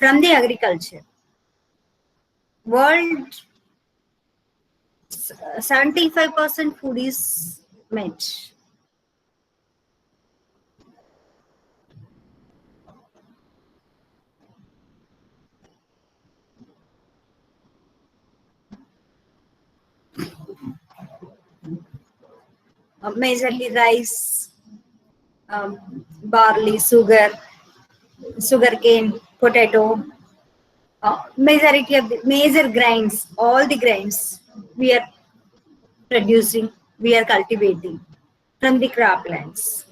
from the agriculture. World 75% food is made. Majorly rice, barley, sugarcane, potato. Majority of the major grains, all the grains we are producing, we are cultivating from the croplands.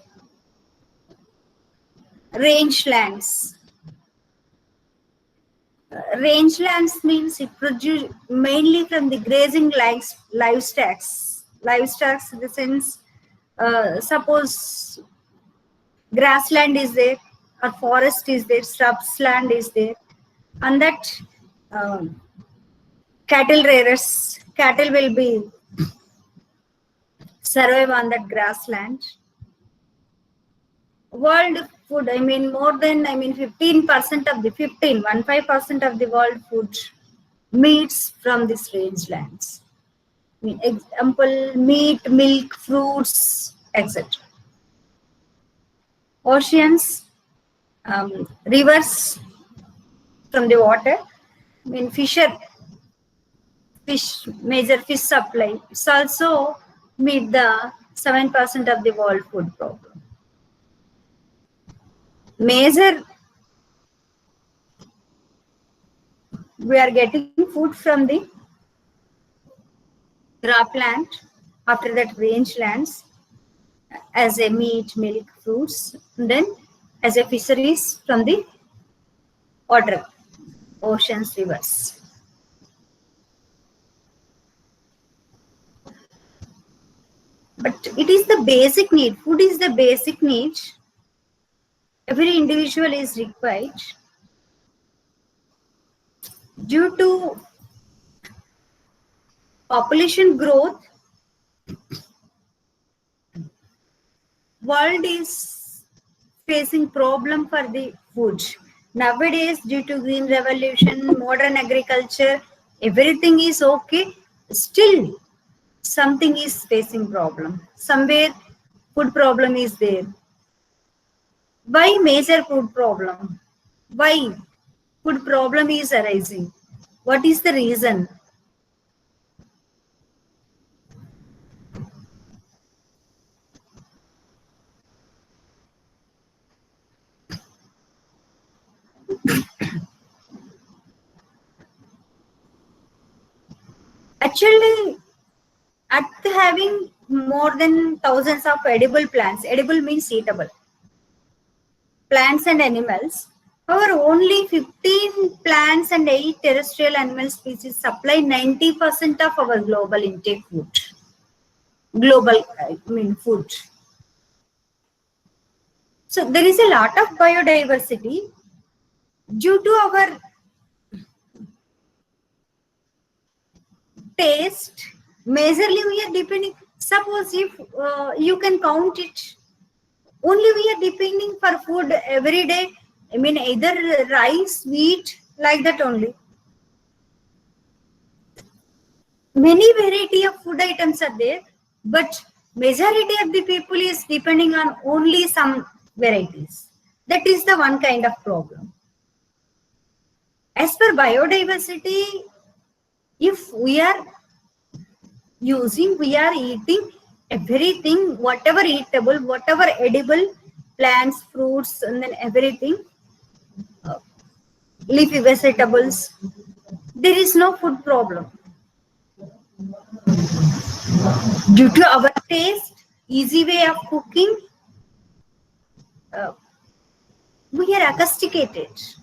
Rangelands. Rangelands means it produce mainly from the grazing livestock. Livestock in the sense, suppose grassland is there, or forest is there, shrubs land is there, and that cattle rearers, cattle will be survive on that grassland. World food, more than 15% of the 15% of the world food meats from these rangelands. Example, meat, milk, fruits, etc. Oceans, rivers from the water. Major fish supply. It's also meet the 7% of the world food problem. Major, we are getting food from the cropland, after that rangelands, as a meat, milk, fruits, and then as a fisheries from the water, oceans, rivers. But it is the basic need. Food is the basic need. Every individual is required. Due to population growth, world is facing problem for the food. Nowadays, due to green revolution, modern agriculture, everything is okay. Still, something is facing problem. Somewhere, food problem is there. Why major food problem? Why food problem is arising? What is the reason? Actually, at having more than thousands of edible plants, edible means eatable, plants and animals, however, only 15 plants and 8 terrestrial animal species supply 90% of our global intake food. Global, food. So there is a lot of biodiversity due to our taste. Majorly we are depending, suppose if you can count it, only we are depending for food every day, either rice, wheat, like that only. Many variety of food items are there, but majority of the people is depending on only some varieties. That is the one kind of problem. As per biodiversity, if we are eating everything, whatever eatable, whatever edible, plants, fruits, and then everything, leafy vegetables, there is no food problem. Due to our taste, easy way of cooking, we are accustomed.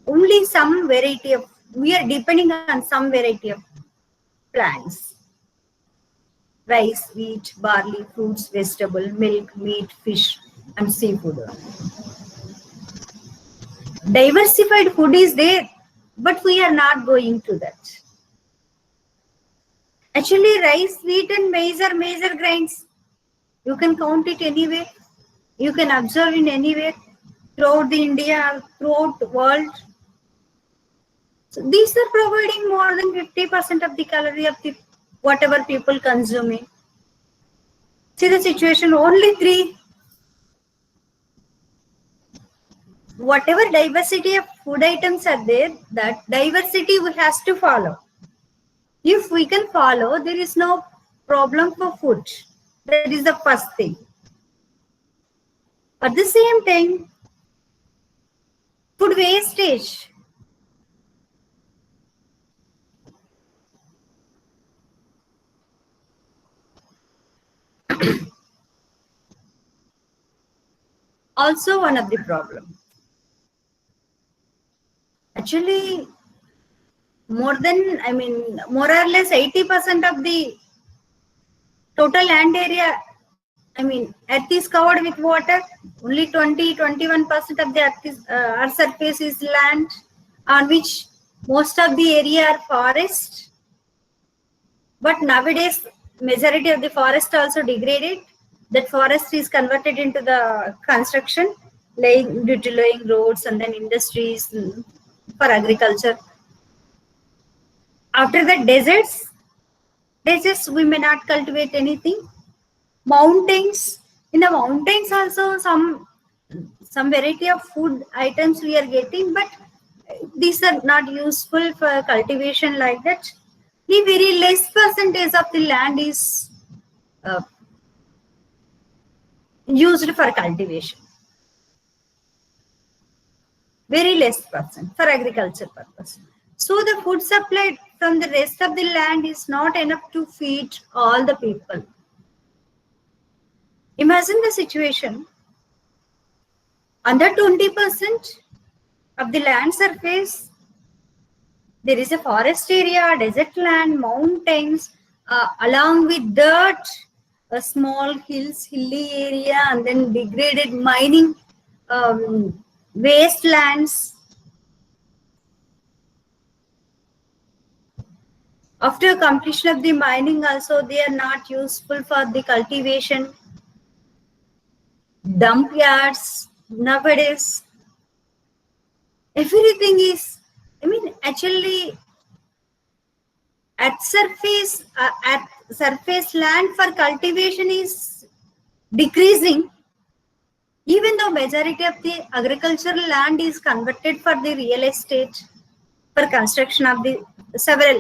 Only some variety of, we are depending on some variety of plants. Rice, wheat, barley, fruits, vegetable, milk, meat, fish, and seafood. Diversified food is there, but we are not going to that. Actually, rice, wheat, and maize are major grains. You can count it anywhere. You can observe in anywhere. throughout the India, throughout the world. So these are providing more than 50% of the calorie of the whatever people consuming. See the situation, only three. Whatever diversity of food items are there, that diversity we has to follow. If we can follow, there is no problem for food. That is the first thing. At the same time, food wastage. Also one of the problem. Actually, more or less 80% of the total land area, earth is covered with water. Only 21% of the earth surface is land, on which most of the area are forest. But nowadays, majority of the forest also degraded. That forest is converted into the construction, due to laying roads and then industries for agriculture. After that, deserts we may not cultivate anything. Mountains, in the mountains also some variety of food items we are getting, but these are not useful for cultivation like that. The very less percentage of the land is uh, used for cultivation. Very less percent for agriculture purpose. So the food supply from the rest of the land is not enough to feed all the people. Imagine the situation. Under 20% of the land surface, there is a forest area, desert land, mountains, along with dirt, small hills, hilly area, and then degraded mining wastelands. After completion of the mining also, they are not useful for the cultivation. Dump yards nowadays, everything is, actually at surface land for cultivation is decreasing, even though majority of the agricultural land is converted for the real estate, for construction of the several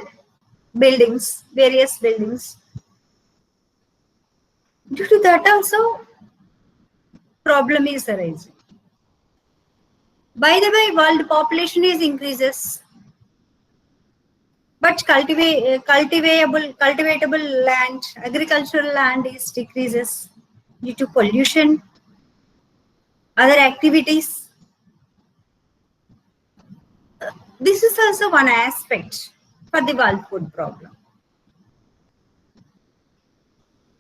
buildings, various buildings. Due to that also, problem is arising. By the way, world population is increases, but cultivatable land, agricultural land is decreases due to pollution, other activities. This is also one aspect for the world food problem.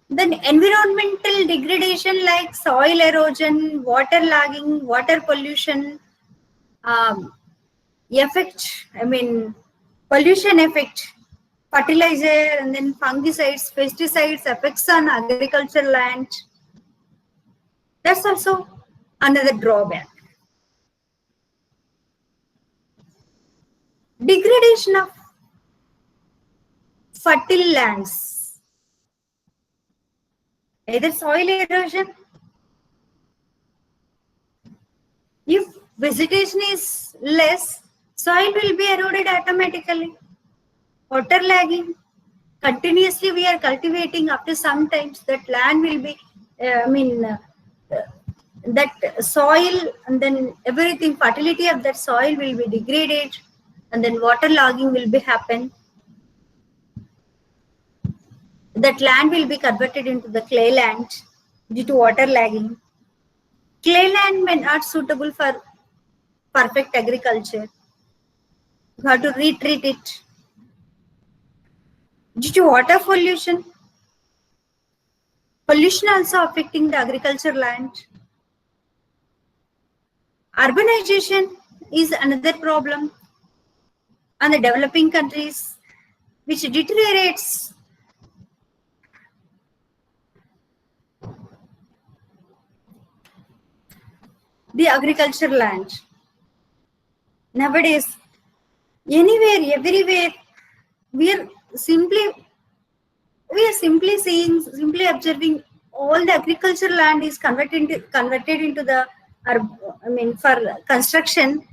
Then environmental degradation like soil erosion, water logging, water pollution, pollution effect, fertilizer and then fungicides, pesticides effects on agricultural land. That's also another drawback. Degradation of fertile lands, either soil erosion. If vegetation is less, soil will be eroded automatically. Water lagging. Continuously we are cultivating, after sometimes that land will be, that soil and then everything, fertility of that soil will be degraded, and then water logging will be happen. That land will be converted into the clay land due to water lagging. Clay land may not suitable for perfect agriculture. You have to retreat it. Due to water pollution also affecting the agriculture land. Urbanization is another problem on the developing countries, which deteriorates the agriculture land. Nowadays, anywhere, everywhere, we are simply seeing, simply observing all the agriculture land is converted into the, for construction.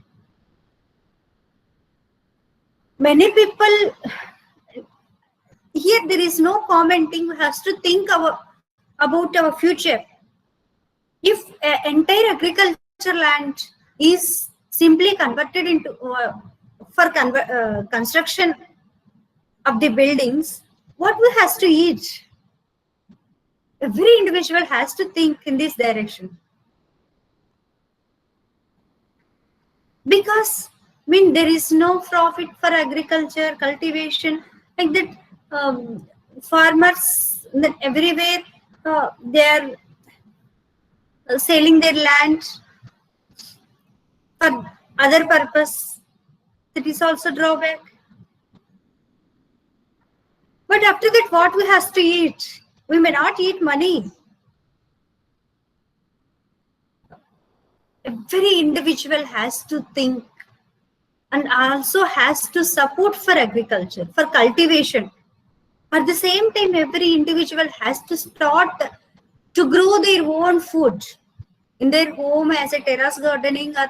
Many people here, there is no commenting. We have to think about our future. If entire agriculture land is simply converted into for construction of the buildings, what we has to eat? Every individual has to think in this direction, because there is no profit for agriculture cultivation, like that. Farmers everywhere, they are selling their land for other purpose. That is also drawback. But after that, what we have to eat? We may not eat money. Every individual has to think and also has to support for agriculture, for cultivation. At the same time, every individual has to start to grow their own food in their home, as a terrace gardening or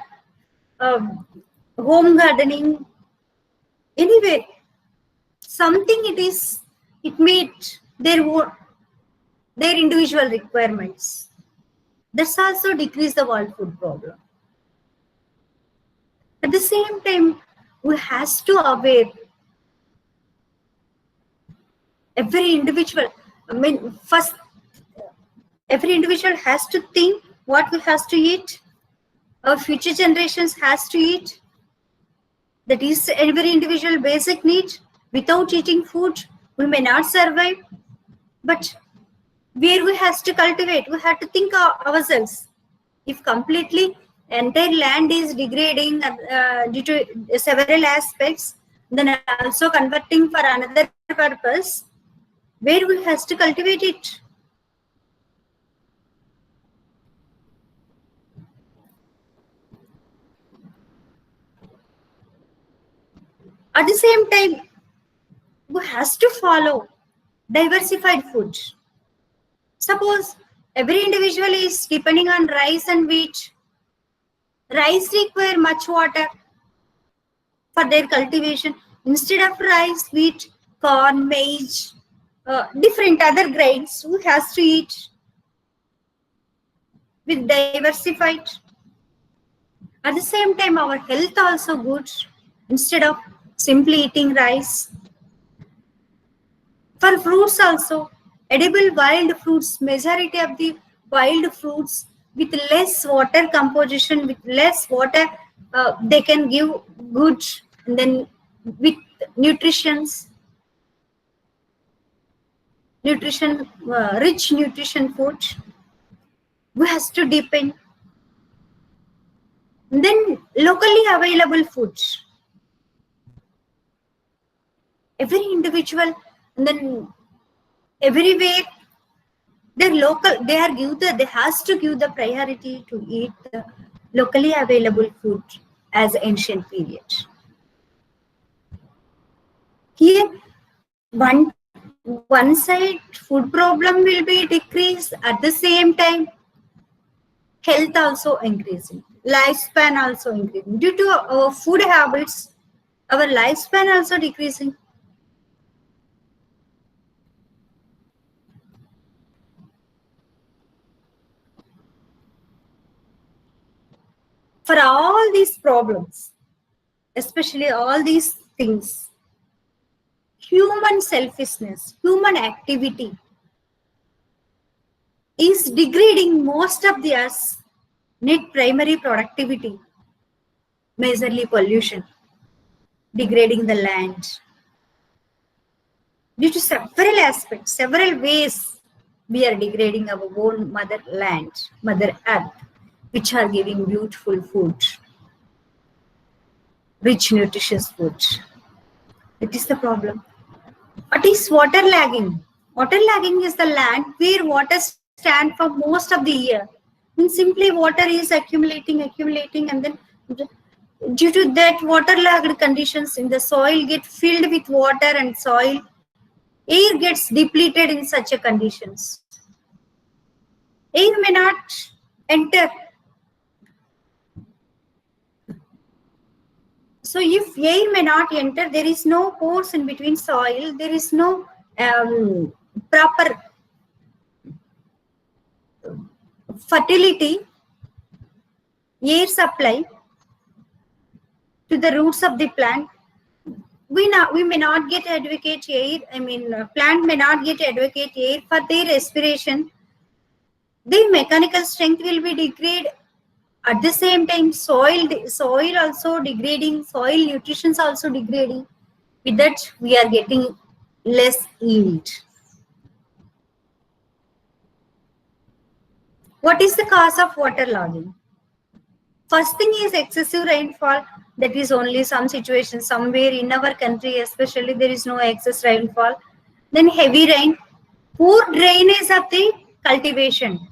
home gardening. Anyway, something it meet their individual requirements. That's also decrease the world food problem. At the same time, we has to aware every individual. First, every individual has to think what we has to eat. Our future generations has to eat. That is every individual basic need. Without eating food, we may not survive. But where we has to cultivate, we have to think ourselves. If completely entire land is degrading due to several aspects, then also converting for another purpose, where we has to cultivate it. At the same time, we has to follow diversified food. Suppose every individual is depending on rice and wheat. Rice require much water for their cultivation. Instead of rice, wheat, corn, maize, different other grains, we has to eat with diversified. At the same time, our health also good. Instead of simply eating rice. For fruits also, edible wild fruits, majority of the wild fruits with less water composition, with less water, they can give good, and then with rich nutrition food. We has to depend. Then locally available foods. Every individual, and then everywhere, they has to give the priority to eat the locally available food as ancient period. Here, one side food problem will be decreased, at the same time health also increasing, lifespan also increasing. Due to our food habits, our lifespan also decreasing. For all these problems, especially all these things, human selfishness, human activity is degrading most of the us need primary productivity, majorly pollution, degrading the land. Due to several aspects, several ways, we are degrading our own mother land, mother earth, which are giving beautiful food, rich nutritious food. It is the problem. What is water lagging? Water lagging is the land where water stands for most of the year. And simply water is accumulating, and then due to that waterlogged conditions in the soil get filled with water and soil, air gets depleted in such a conditions. Air may not enter. So if air may not enter, there is no pores in between soil, there is no proper fertility, air supply to the roots of the plant. We may not get adequate air. Plant may not get adequate air for their respiration. The mechanical strength will be degraded. At the same time, soil also degrading, soil nutrition is also degrading. With that, we are getting less yield. What is the cause of waterlogging? First thing is excessive rainfall. That is only some situations somewhere in our country, especially there is no excess rainfall. Then heavy rain, poor drainage of the cultivation.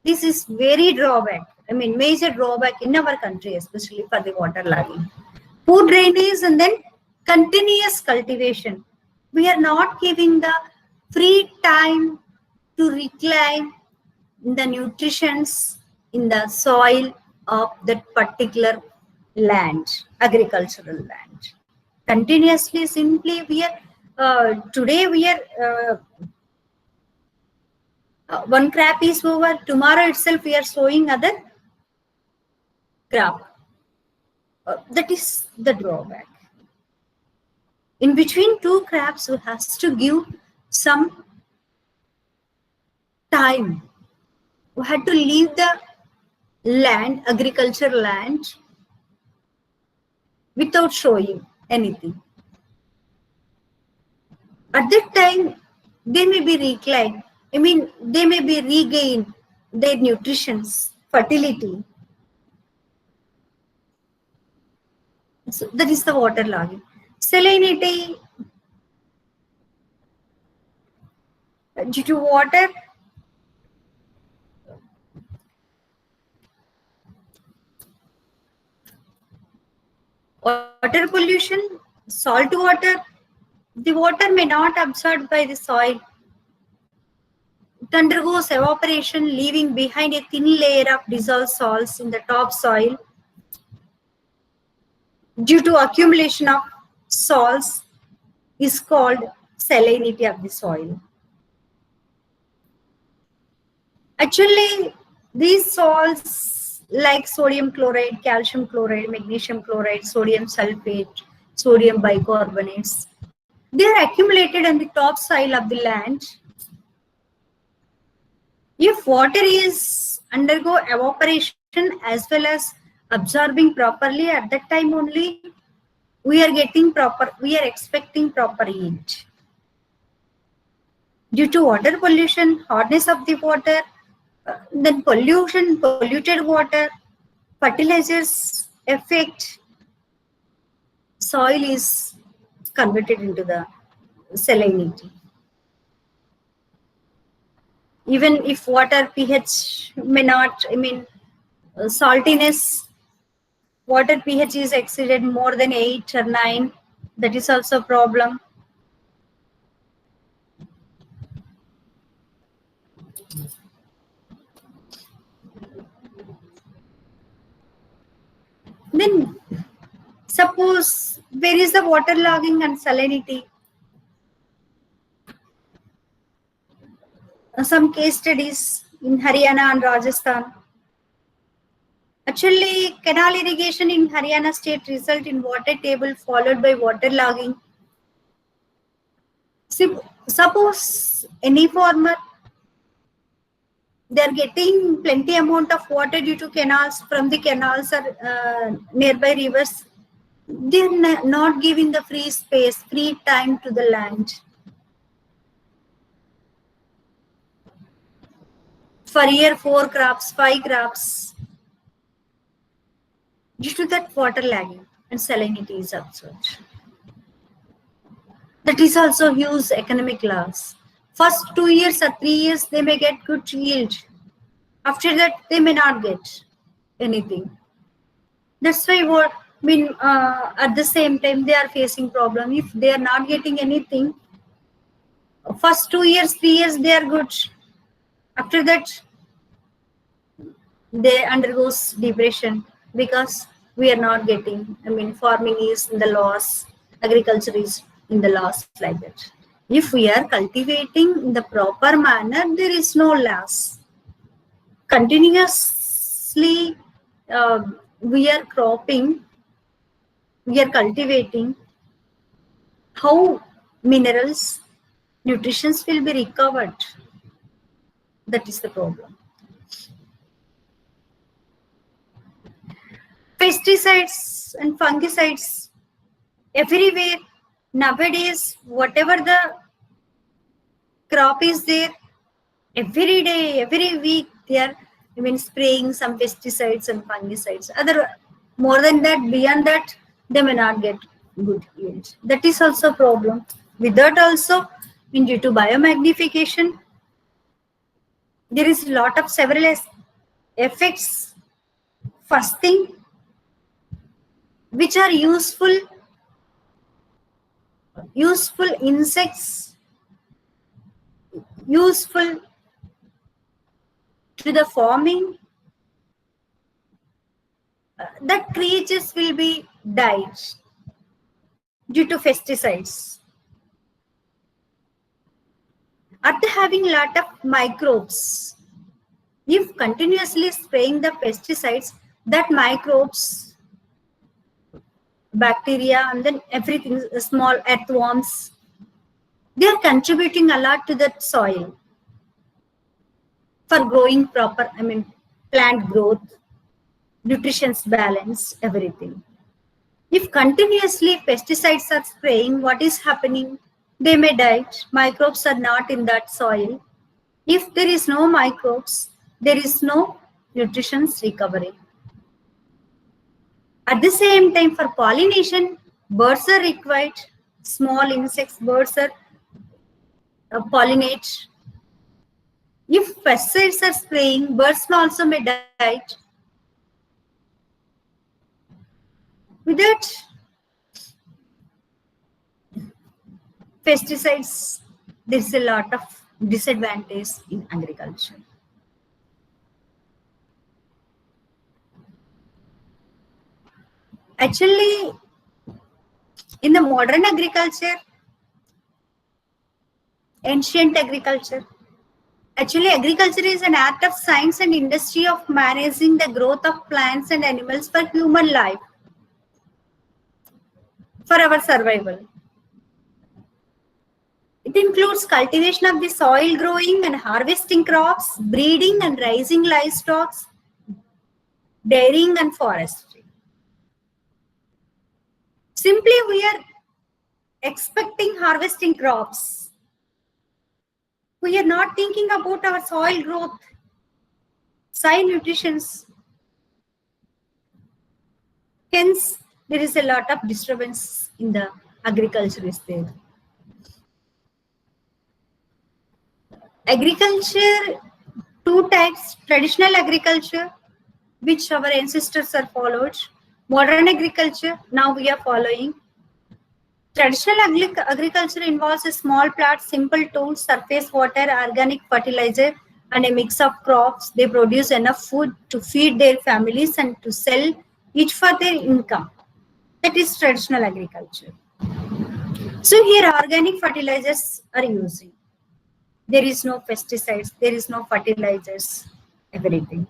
This is very drawback. Major drawback in our country, especially for the waterlogging. Poor drainage and then continuous cultivation. We are not giving the free time to reclaim the nutrients in the soil of that particular land, agricultural land. Continuously, simply we are, today we are, one crop is over, tomorrow itself we are sowing other crop. That is the drawback. In between two crops, we have to give some time. We had to leave the land, agriculture land, without showing anything. At that time, they may be reclaimed. They may be regain their nutrition, fertility. So that is the waterlogging. Salinity, due to water, water pollution, salt water, the water may not absorbed by the soil. It undergoes evaporation, leaving behind a thin layer of dissolved salts in the topsoil. Due to accumulation of salts is called salinity of the soil. Actually, these salts like sodium chloride, calcium chloride, magnesium chloride, sodium sulfate, sodium bicarbonates, they are accumulated on the topsoil of the land. If water is undergo evaporation as well as absorbing properly, at that time only we are expecting proper yield. Due to water pollution, hardness of the water, then polluted water, fertilizers affect, soil is converted into the salinity. Even if water pH may not, saltiness, water pH is exceeded more than 8 or 9, that is also a problem. Then suppose where is the waterlogging and salinity? Some case studies in Haryana and Rajasthan. Actually, canal irrigation in Haryana state result in water table followed by waterlogging. Suppose any farmer, they are getting plenty amount of water due to canals, from the canals or nearby rivers. They are not giving the free space, free time to the land. For year 4 crops, 5 crops. Due to that, water lagging and salinity is observed. That is also huge economic loss. First 2 years or 3 years, they may get good yield. After that, they may not get anything. That's why what I mean. At the same time, they are facing problem. If they are not getting anything, first 2 years, 3 years, they are good. After that, they undergoes depression because we are not getting. I mean, farming is in the loss, agriculture is in the loss, like that. If we are cultivating in the proper manner, there is no loss. Continuously, we are cropping, we are cultivating. How minerals, nutritions will be recovered? That is the problem. Pesticides and fungicides everywhere. Nowadays, whatever the crop is there, every day, every week, they are spraying some pesticides and fungicides. More than that, beyond that, they may not get good yield. That is also a problem. With that also, due to biomagnification, there is a lot of several effects. First thing, which are useful insects, useful to the farming, that creatures will be died due to pesticides. After having a lot of microbes, if continuously spraying the pesticides, that microbes, bacteria, and then everything, small earthworms, they are contributing a lot to that soil for growing proper, plant growth, nutrition's balance, everything. If continuously pesticides are spraying, what is happening? They may die. Microbes are not in that soil. If there is no microbes, there is no nutrition's recovery. At the same time, for pollination, birds are required. Small insects, birds are pollinate. If pesticides are spraying, birds also may die. With that, pesticides, there is a lot of disadvantage in agriculture. Actually, in the modern agriculture, ancient agriculture, actually agriculture is an art of science and industry of managing the growth of plants and animals for human life, for our survival. It includes cultivation of the soil, growing and harvesting crops, breeding and raising livestock, dairying and forestry. Simply, we are expecting harvesting crops. We are not thinking about our soil growth, soil nutrition. Hence, there is a lot of disturbance in the agriculture is there. Agriculture, two types: traditional agriculture, which our ancestors are followed; modern agriculture, now we are following. Traditional agriculture involves a small plot, simple tools, surface water, organic fertilizer, and a mix of crops. They produce enough food to feed their families and to sell it for their income. That is traditional agriculture. So here organic fertilizers are using. There is no pesticides, there is no fertilizers, everything.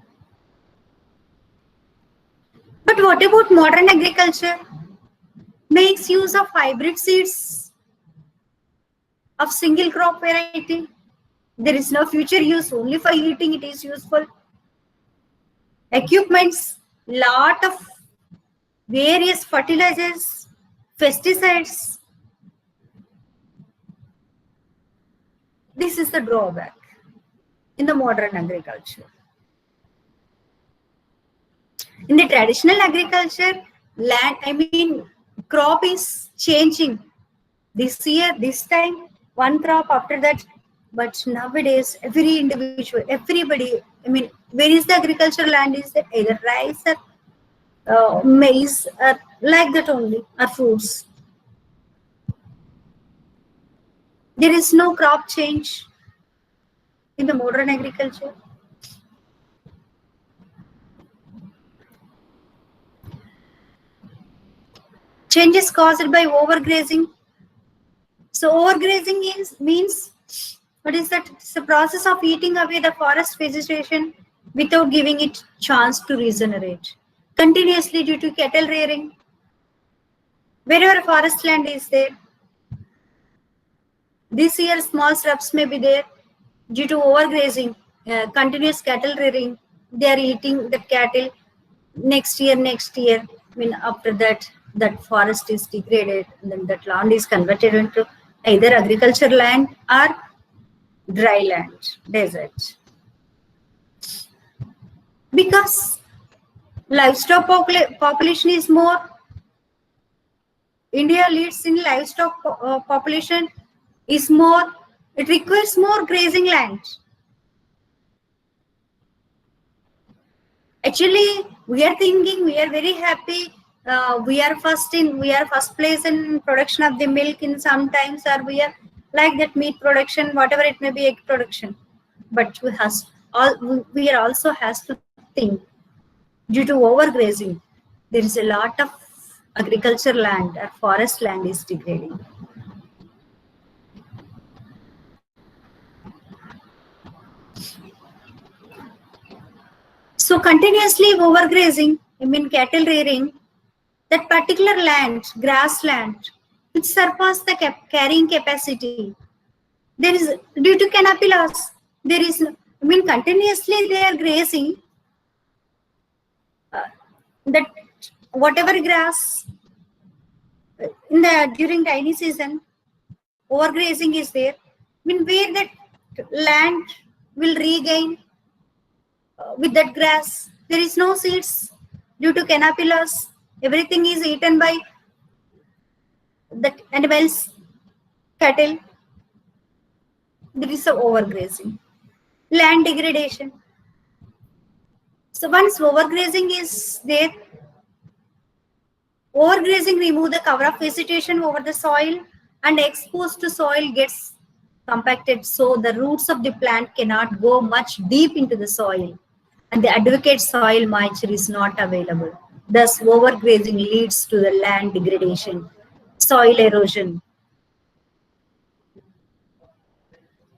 But what about modern agriculture? Makes use of hybrid seeds of single crop variety. There is no future use, only for eating it is useful. Equipments, lot of various fertilizers, pesticides. This is the drawback in the modern agriculture. In the traditional agriculture, crop is changing. This year, this time, one crop, after that, But nowadays, every individual, everybody, I mean, where is the agricultural land? Is that either rice or maize, or like that only, or fruits? There is no crop change in the modern agriculture. Change is caused by overgrazing. So overgrazing means what is that? It's the process of eating away the forest vegetation without giving it chance to regenerate. Continuously due to cattle rearing, wherever forest land is there, this year small shrubs may be there due to overgrazing, continuous cattle rearing. They are eating the cattle. Next year. I mean, after that, that forest is degraded, and then that land is converted into either agriculture land or dry land, desert. Because livestock population is more. India leads in livestock population is more. It requires more grazing land. Actually, we are thinking, we are very happy. We are first place in production of the milk in sometimes, or we are like that meat production, whatever it may be, egg production. But we are also has to think, due to overgrazing, there is a lot of agriculture land or forest land is degrading. So continuously overgrazing, I mean cattle rearing, that particular land, grassland, which surpass the carrying capacity. There is, due to canopy loss, there is, I mean, continuously they are grazing that whatever grass in the during rainy season, overgrazing is there. I mean, where that land will regain with that grass, there is no seeds due to canopy loss. Everything is eaten by the animals, cattle. There is a overgrazing, land degradation. So once overgrazing is there, overgrazing remove the cover of vegetation over the soil, and exposed to soil gets compacted, so the roots of the plant cannot go much deep into the soil, and the adequate soil moisture is not available. Thus, overgrazing leads to the land degradation, soil erosion.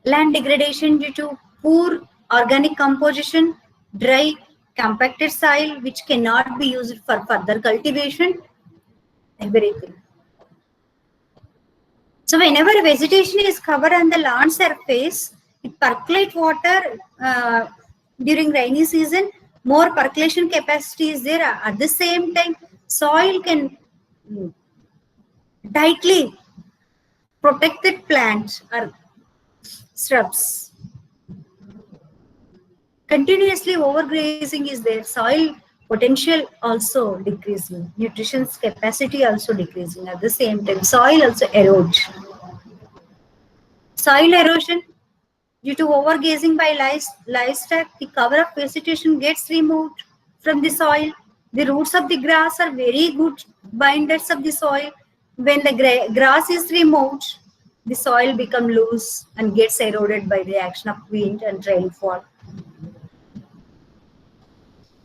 Land degradation due to poor organic composition, dry, compacted soil which cannot be used for further cultivation, everything. So whenever vegetation is covered on the land surface, it percolates water during rainy season. More percolation capacity is there. At the same time, soil can tightly protect the plant or shrubs. Continuously overgrazing is there. Soil potential also decreasing. Nutrition's capacity also decreasing. At the same time, soil also erodes. Soil erosion due to overgrazing by livestock, the cover of vegetation gets removed from the soil. The roots of the grass are very good binders of the soil. When the grass is removed, the soil becomes loose and gets eroded by the action of wind and rainfall.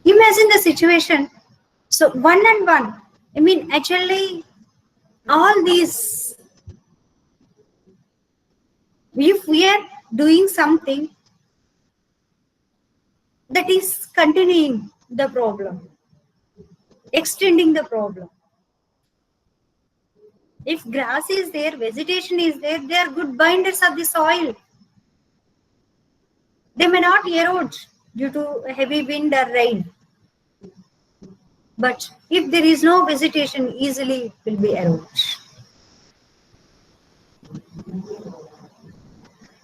Imagine the situation. So one and one. I mean, actually, all these, if we are doing something that is continuing the problem, extending the problem. If grass is there, vegetation is there, they are good binders of the soil. They may not erode due to heavy wind or rain. But if there is no vegetation, easily it will be eroded.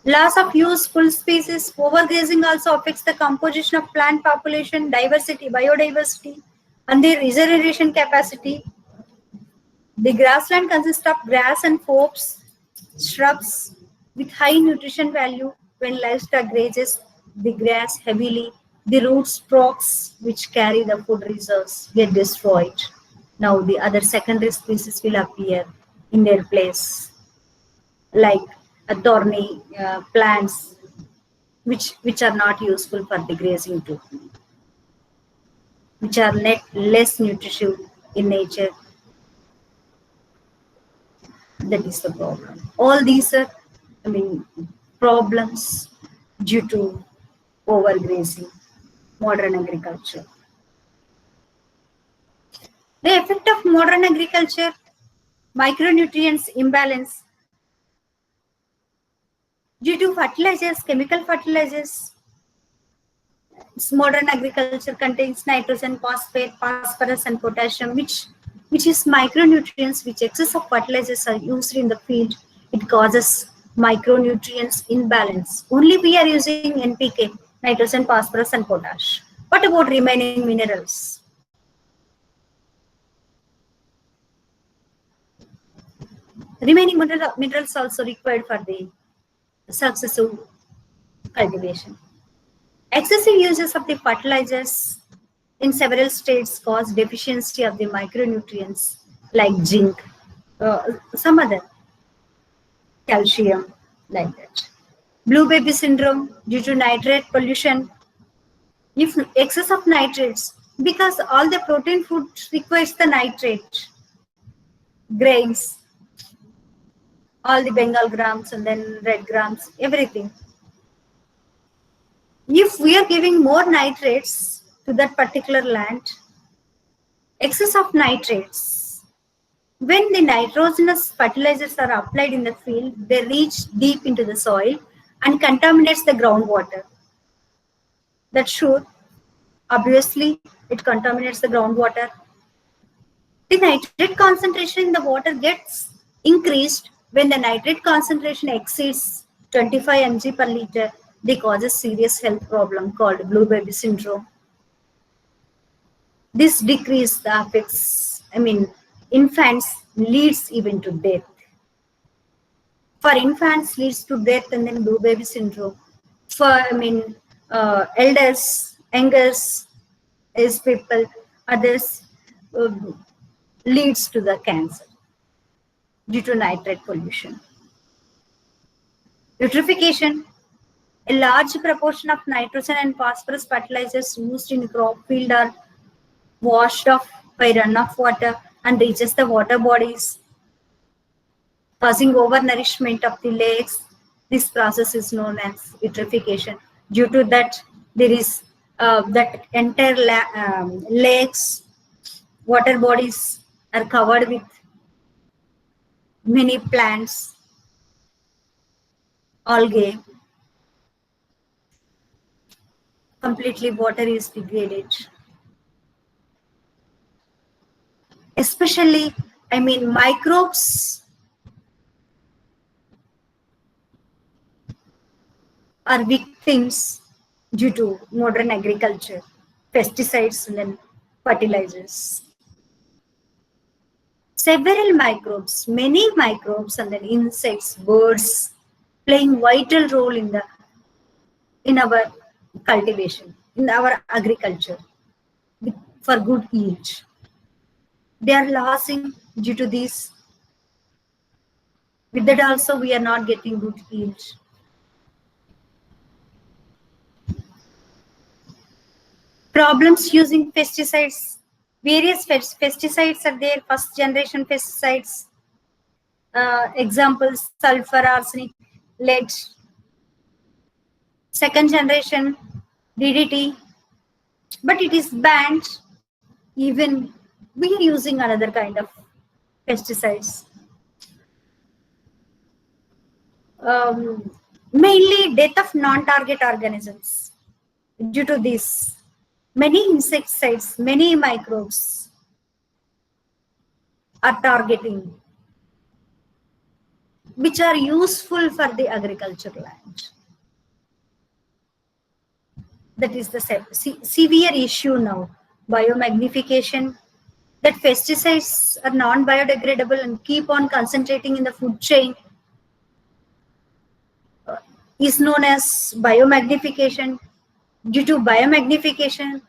Loss of useful species. Overgrazing also affects the composition of plant population, biodiversity, and their regeneration capacity. The grassland consists of grass and forbs, shrubs, with high nutrition value. When livestock grazes the grass heavily, the root stalks which carry the food reserves get destroyed. Now the other secondary species will appear in their place, like thorny plants which are not useful for the grazing too, which are less nutritious in nature. That is the problem. All these are, problems due to overgrazing, modern agriculture. The effect of modern agriculture, micronutrients imbalance due to fertilizers, chemical fertilizers. Modern agriculture contains nitrogen, phosphate, phosphorus, and potassium, which is micronutrients. Which excess of fertilizers are used in the field, it causes micronutrients imbalance. Only we are using NPK, nitrogen, phosphorus, and potash. What about remaining minerals? Remaining minerals also required for the successive cultivation. Excessive uses of the fertilizers in several states cause deficiency of the micronutrients like zinc, some other calcium, like that. Blue baby syndrome due to nitrate pollution. If excess of nitrates, because all the protein food requires the nitrate, grains, all the Bengal grams and then red grams, everything. If we are giving more nitrates to that particular land, excess of nitrates, when the nitrogenous fertilizers are applied in the field, they reach deep into the soil and contaminates the groundwater. That's sure. Obviously, it contaminates the groundwater. The nitrate concentration in the water gets increased when the nitrate concentration exceeds 25 mg per liter. They causes serious health problem called blue baby syndrome. This decrease affects, infants leads even to death. For infants leads to death and then blue baby syndrome. For elders, youngers, as people, others leads to the cancer due to nitrate pollution. Eutrophication. A large proportion of nitrogen and phosphorus fertilizers used in crop field are washed off by runoff water and reaches the water bodies, causing overnourishment of the lakes. This process is known as eutrophication. Due to that, there is that entire lakes, water bodies are covered with many plants, algae. Completely water is degraded. Especially, microbes are victims due to modern agriculture, pesticides and then fertilizers. Several microbes, many microbes and then insects, birds, playing vital role in our cultivation, in our agriculture, for good yield. They are losing due to this. With that also, we are not getting good yield. Problems using pesticides. Various pesticides are there. First generation pesticides. Examples: sulfur, arsenic, lead. Second generation DDT. But it is banned. Even we are using another kind of pesticides. Mainly death of non-target organisms. Due to this, many insecticides, many microbes are targeting, which are useful for the agricultural land. That is the severe issue now. Biomagnification, that pesticides are non-biodegradable and keep on concentrating in the food chain. is known as biomagnification. Due to biomagnification,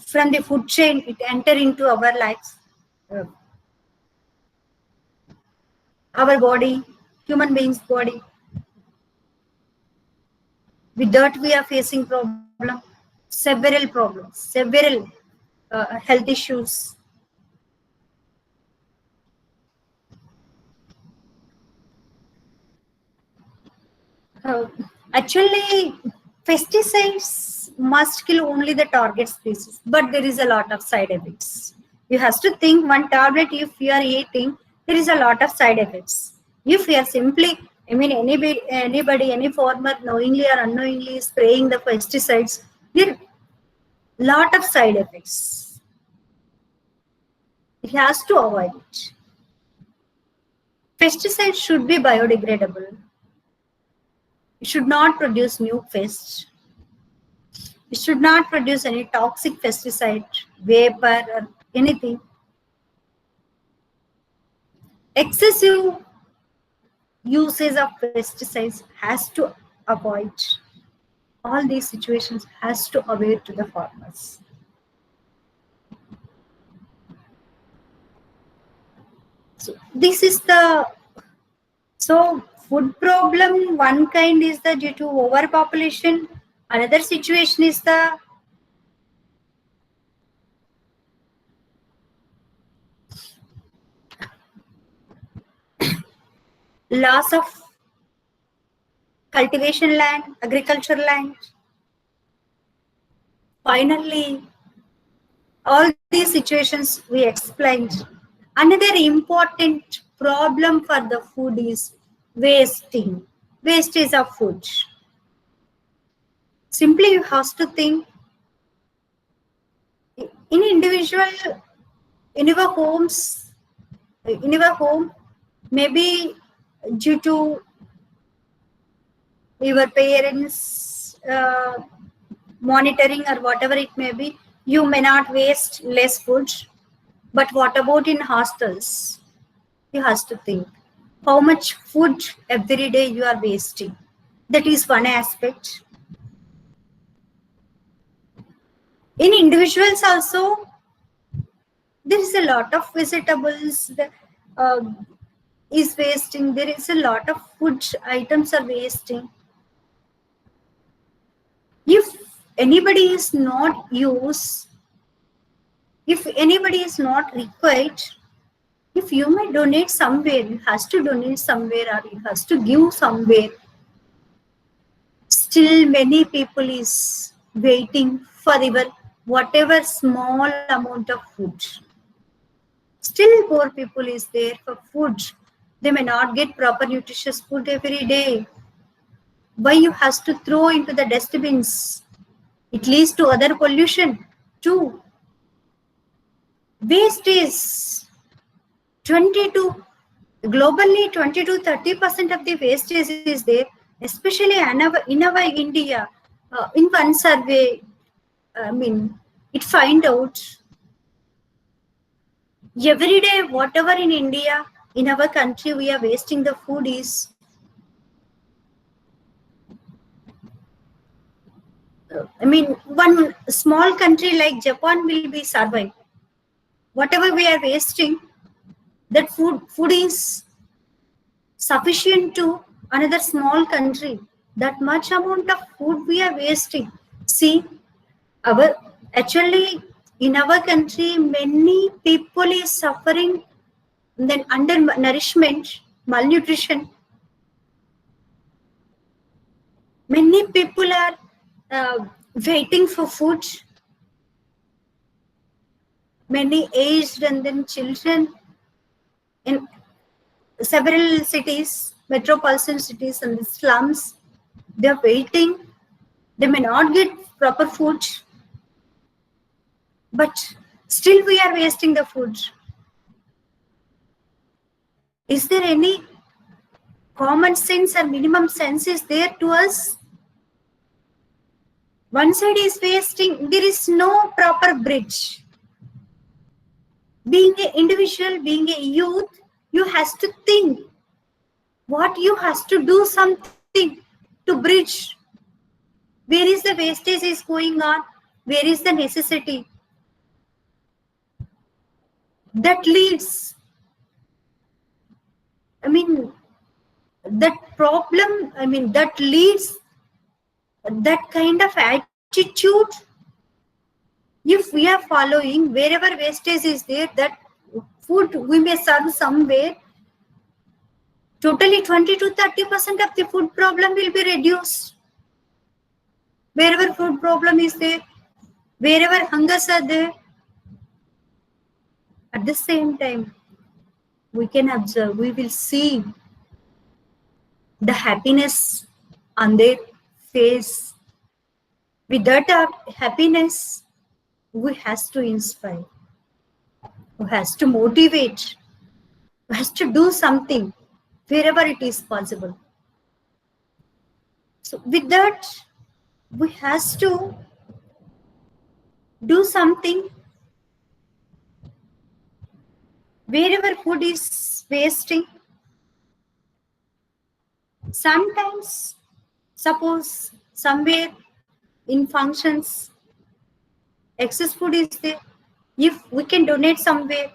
from the food chain, it enter into our lives, our body, human beings' body. With that, we are facing several problems, several health issues. Uh, Actually, pesticides must kill only the target species, but there is a lot of side effects. You have to think one tablet if you are eating, there is a lot of side effects. If you are simply, I mean, any farmer knowingly or unknowingly spraying the pesticides, there are lot of side effects. It has to avoid it. Pesticides should be biodegradable. It should not produce new pests. It should not produce any toxic pesticide, vapor, or anything. Excessive usage of pesticides has to avoid. All these situations has to avoid to the farmers. So this is the food problem. One kind is the due to overpopulation. Another situation is the loss of cultivation land, agriculture land. Finally, all these situations we explained. Another important problem for the food is wastage of food. Simply you have to think in individual, in our homes, in our home, maybe due to your parents monitoring or whatever it may be, you may not waste less food. But what about in hostels? You have to think how much food every day you are wasting. That is one aspect. In individuals also, there is a lot of vegetables that is wasting. There is a lot of food items are wasting. If anybody is not used, if anybody is not required, if you may donate somewhere, you has to donate somewhere or you has to give somewhere. Still many people is waiting for your whatever small amount of food. Still poor people is there for food. They may not get proper nutritious food every day. Why you has to throw into the dustbins? It leads to other pollution too. Waste is 22 globally 20 to 30% of the wastage is there, especially in our India. In one survey, I mean, it find out every day whatever in India, in our country, we are wasting the food is I mean, one small country like Japan will be survive. Whatever we are wasting, that food is sufficient to another small country. That much amount of food we are wasting. See, our actually in our country, many people is suffering then undernourishment, malnutrition. Many people are waiting for food. Many aged and then children in several cities, metropolitan cities and the slums, they're waiting. They may not get proper food, but still we are wasting the food. Is there any common sense or minimum sense is there to us? One side is wasting, there is no proper bridge. Being an individual, being a youth, you has to think what you has to do something to to bridge. Where is the wastage is going on? Where is the necessity? That leads, that problem, that leads that kind of attitude. If we are following, wherever wastage is there, that food we may serve somewhere, totally 20 to 30% of the food problem will be reduced. Wherever food problem is there, wherever hungers are there, at the same time, we can observe, we will see the happiness on their face. With that happiness, we has to inspire, we has to motivate, we has to do something wherever it is possible. So with that, we has to do something. Wherever food is wasting, sometimes, suppose somewhere in functions, excess food is there. If we can donate somewhere,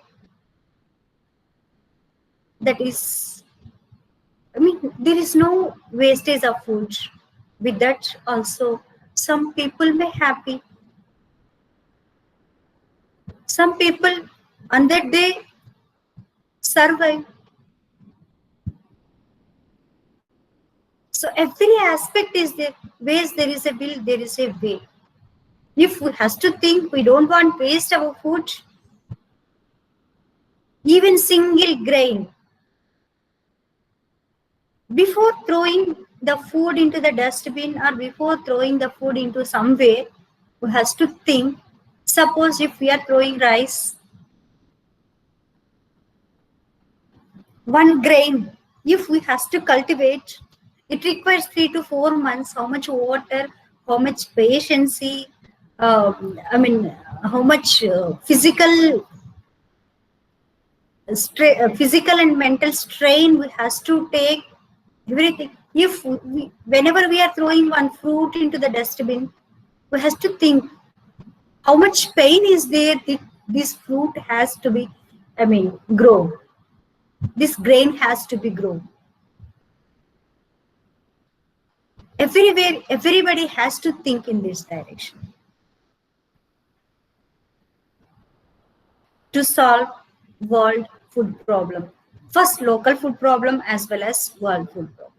that is, there is no wastage of food. With that also, some people may happy. Some people on that day survive. So every aspect is there. Where there is a will, there is a way. If we has to think, we don't want waste our food, even single grain. Before throwing the food into the dustbin or before throwing the food into somewhere, we has to think. Suppose if we are throwing rice, one grain, if we has to cultivate, it requires 3 to 4 months. How much water, how much patience, how much physical and mental strain we has to take, everything. If whenever we are throwing one fruit into the dustbin, we has to think how much pain is there. This fruit has to be, grow. This grain has to be grown. Everywhere, everybody has to think in this direction to solve world food problem. First, local food problem as well as world food problem.